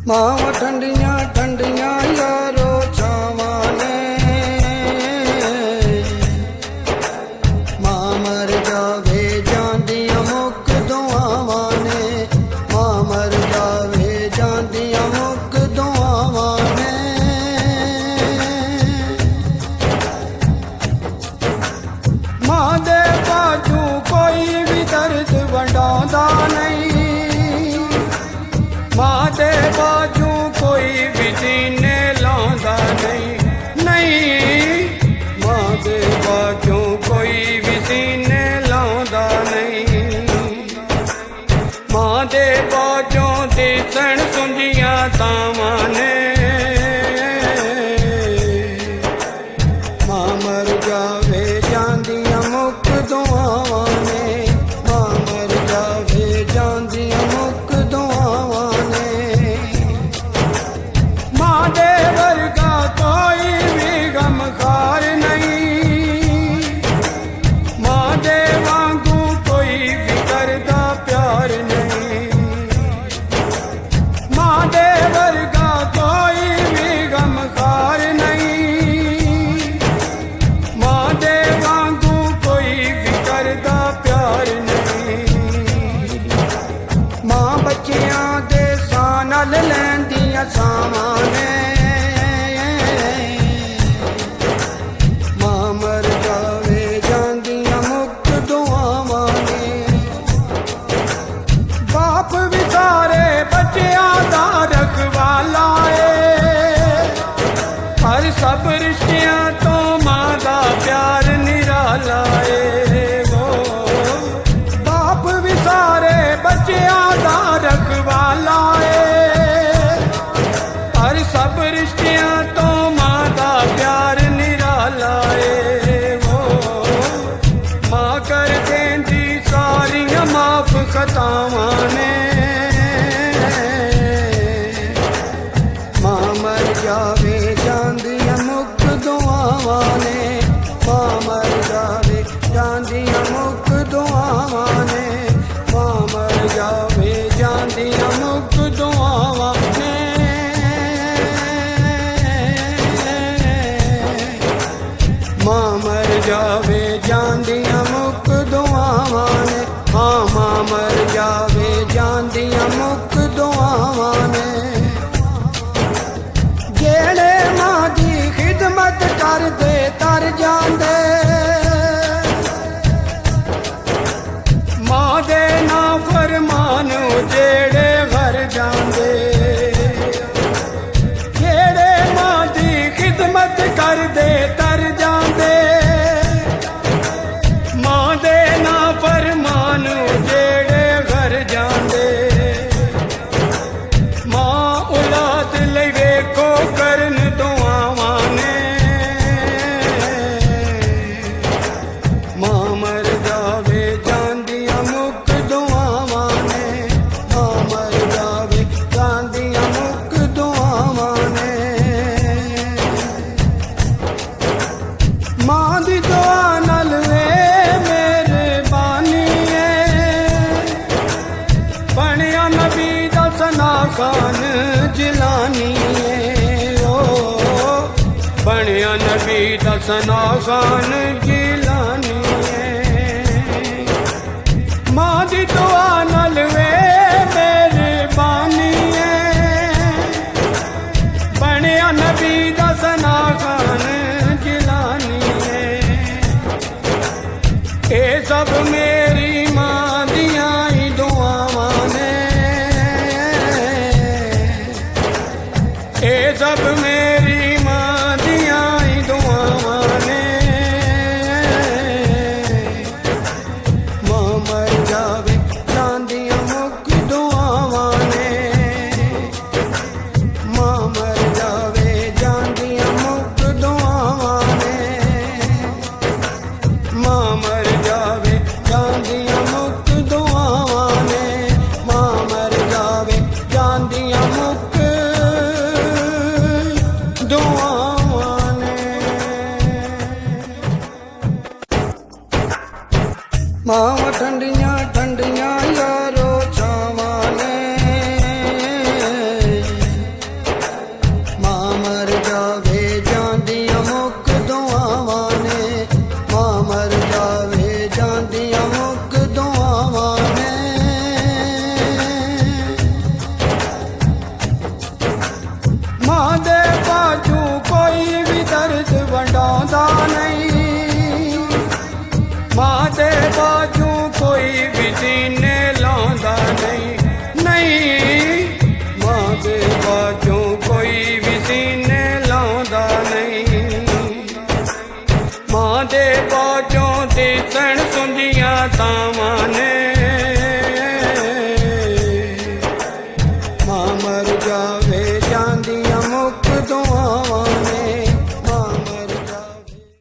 ਮਾਵਾਂ ਠੰਡੀਆਂ ਠੰਡੀਆਂ ਯਾਰੋ ਛਾਵਾਂ ਨੇ, ਮਾਂ ਮਰ ਜਾਵੇ ਜਾਂਦੀਆਂ ਮੁੱਕ ਦੁਆਵਾਂ ਨੇ, ਮਾਂ ਮਰ ਜਾਵੇ ਜਾਂਦੀਆਂ ਮੁੱਕ ਦੁਆਵਾਂ ਨੇ। ਮਾਂ ਦੇ ਬਾਝੋਂ ਕੋਈ ਵੀ ਦਰਦ ਵੰਡਾਉਂਦਾ ਨਹੀਂ, ਮਾਂ ਦੇ ਬਾਝੋਂ ਕੋਈ ਵੀ ਸੀਨੇ ਲਾਉਂਦਾ ਨਹੀਂ, ਨਹੀਂ ਮਾਂ ਦੇ ਬਾਝੋਂ ਕੋਈ ਵੀ ਸੀਨੇ ਲਾਉਂਦਾ ਨਹੀਂ। ਮਾਂ ਦੇ ਬਾਝੋਂ ਦਿਸਣ ਸੁੰਝੀਆਂ ਤਾਵਾਂ ਨੇ, ਮਾਂ ਮਰ ਜਾਵੇ ਜਾਂਦੀਆਂ ਮੁੱਕ ਦੁਆਵਾਂ ਨੇ, ਮਾਂ ਮਰ ਜਾਵੇ ਜਾਂਦੀਆਂ ਮੁੱਕ ਦੁਆਵਾਂ ਨੇ। ਮਾਂ ਦੇ ਵਰਗਾ ਕੋਈ ਵੀ ਗਮਖਾਰ ਨਹੀਂ, ਮਾਂ ਦੇ ਵਾਂਗੂ ਕੋਈ ਵੀ ਕਰਦਾ ਪਿਆਰ ਨਹੀਂ, ਮਾਂ ਦੇ ਵਰਗਾ ਕੋਈ ਵੀ ਗਮਖਾਰ ਨਹੀਂ, ਮਾਂ ਦੇ ਵਾਂਗੂ ਕੋਈ ਵੀ ਕਰਦਾ ਪਿਆਰ ਨਹੀਂ। ਮਾਂ ਬੱਚਿਆਂ ਦੇ ਸਾਹ ਨਾਲ ਲੈਂਦੀਆਂ ਸਾਵਾਂ ਨੇ, ਮਾਂ ਮਰ ਜਾਵੇ ਜਾਂਦੀਆਂ ਮੁੱਕ ਦੁਆਵਾਂ ਨੇ। ਬਾਪ ਵੀ ਸਾਰੇ ਬੱਚਿਆਂ ਦਾ ਰਖਵਾਲਾ ਏ, ਪਰ ਸਭ ਰਿਸ਼ਤਿਆਂ ਤੋਂ ਮਾਂ ਦਾ ਪਿਆਰ ਨਿਰਾਲਾ ਏ। ਬਾਪ ਵੀ ਸਾਰੇ ਬੱਚਿਆਂ ਦਾ ਰਖਵਾਲਾ ਏ, ਪਰ ਸਭ ਰਿਸ਼ਤਿਆਂ ਤੋਂ ਮਾਂ ਦਾ ਪਿਆਰ ਨਿਰਾਲਾ ਏ। ਮਾਂ ਕਰ ਦੇਂਦੀ ਸਾਰੀਆਂ ਮਾਫ ਖਤਾਵਾਂ ਨੇ, ਮਾਂ ਮਰ ਜਾਵੇ ਜਾਂਦੀਆਂ ਮੁੱਕ ਦੁਆਵਾਂ ਨੇ, ਮਾਂ ਮਰ ਜਾਵੇ ਜਾਂਦੀਆਂ ਮੁੱਕ ਦੁਆਵਾਂ ਨੇ, ਮਾਂ ਮਰ ਜਾਵੇ ਜਾਂਦੀਆਂ ਮੁੱਕ ਦੁਆਵਾਂ ਨੇ। ਮਾਂ ਮਰ ਜਾਵੇ ਜਾਂਦੀਆਂ ਮੁੱਕ ਦੁਆਵਾਂ ਨੇ, ਹਾਂ ਮਾਂ ਮਰ ਜਾਵੇ ਜਾਂਦੀਆਂ ਮੁੱਕ ਦੁਆਵਾਂ ਨੇ। ਜਿਹੜੇ ਮਾਂ ਦੀ ਖਿਦਮਤ ਕਰਦੇ ਤਰ ਜਾਂਦੇ, ਮਾਂ ਦੇ ਨਾ ਫਰਮਾਨ ਜਿਹੜੇ ਘਰ ਜਾਂਦੇ, ਜਿਹੜੇ ਮਾਂ ਦੀ ਖਿਦਮਤ ਕਰਦੇ ਤਰ ਜਾਂਦੇ, ਮਾਂ ਦੇ ਨਾ ਫਰਮਾਨ ਜਿਹੜੇ ਘਰ ਜਾਂਦੇ। ਮਾਂ ਔਲਾਦ ਲਈ ਵੇਖੋ ਕਰਨ ਦੁਆਵਾਂ ਨੇ, ਮਾਂ ਮਰ ਜਾਵੇ ਜਾਂਦੀਆਂ ਮੁੱਕ ਦੁਆਵਾਂ ਨੇ, ਮਾਂ ਮਰ ਜਾਵੇ ਜਾਂਦੀਆਂ ਮੁੱਕ ਦੁਆਵਾਂ ਨੇ। ਮਾਂ ਦੀ ਦੁਆ ਨਾਲ ਵੇ ਮਿਹਰਬਾਨੀ ਏ, ਬਣਿਆ ਨਬੀ ਦਾ ਸਨਾ ਖਾਨ ਜਿਲਾਨੀ ਏ, ਓ ਬਣਿਆ ਨਬੀ ਦਾ ਸਨਾ ਖਾਨ ਜਿਲਾਨੀ ਏ। ਮਾਂ ਦੀ ਦੁਆ ਨਾਲ ਵੇ ਮਿਹਰਬਾਨੀ ਏ, ਬਣਿਆ ਨਬੀ ਦਾ ਸਨਾ ਖਾਨ ਜਿਲਾਨੀ ਏ। ਇਹ ਸਭ ਮੇਰੀ ਮਾਂ ਦੀਆਂ ਹੀ ਦੁਆਵਾਂ ਨੇ, ਇਹ ਸਭ ਮੇਰੀ ਮਾਂ ਦੀਆਂ ਹੀ ਦੁਆਵਾਂ ਨੇ। ਮਾਂ ਮਰ ਜਾਵੇ ਜਾਂਦੀਆਂ ਮੁੱਕ ਦੁਆਵਾਂ ਨੇ, ਮਾਂ ਮਰ ਜਾਵੇ ਜਾਂਦੀਆਂ ਮੁੱਕ ਦੁਆਵਾਂ ਨੇ, ਮਾਂ ਮਰ ਜਾਵੇ ਜਾਂਦੀਆਂ ਮੁੱਕ ਦੁਆਵਾਂ ਨੇ, ਮਾਂ ਮਰ ਜਾਵੇ ਜਾਂਦੀਆਂ ਮੁੱਕ ਤੇ ਸਣ ਸੁੰਦੀਆਂ ਤਾਵਾਂ ਨੇ